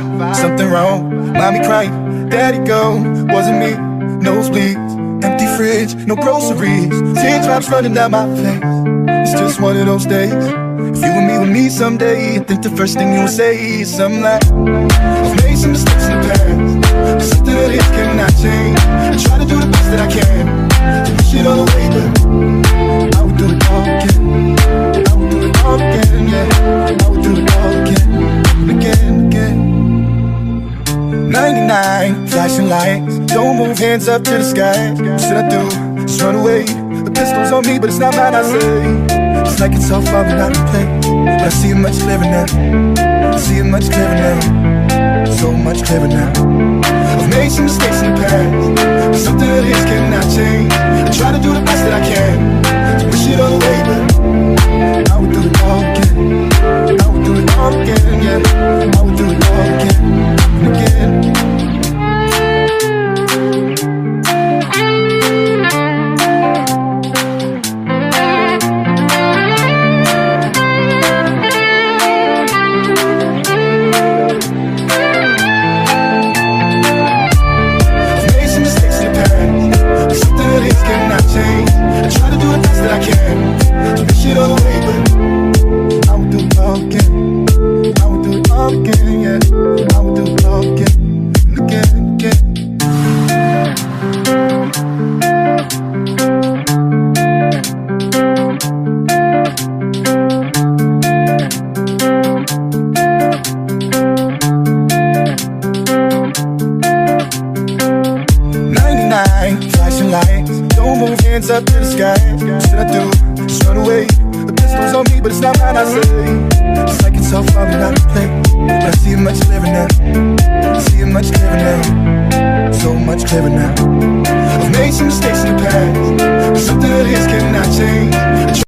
5, something wrong. Mommy crying, daddy gone. Wasn't me, nosebleeds, empty fridge, no groceries. Teardrops running down my face. It's just one of those days. If you and me with me someday, I think the first thing you'll say is something like, I've made some mistakes in the past, but something that it cannot change. I try to do the best that I can to push it all away, but I would do it all again. I would do it all again, yeah. I would do it all again, again, again. 99, flashing lights, don't move, hands up to the sky. What should I do? Just run away. The pistol's on me, but it's not mine, I say. It's like it's all falling out of place, but I see it much clearer now. I see it much clearer now, so much clearer now. I've made some mistakes in the past, but something that is cannot change. I try to do the best that I can to push it all away, but I would do it all again. I would do it all again, yeah. I would do it all again and again. 99, flashing lights, don't move, hands up to the sky. What should I do? Just run away. The pistol's on me, but it's not mine, I say. It's like it's all falling out of place, but I see it much clearer now. I see it much clearer now, so much clearer now. I've made some mistakes in the past, but something that is cannot change.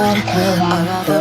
I'd rather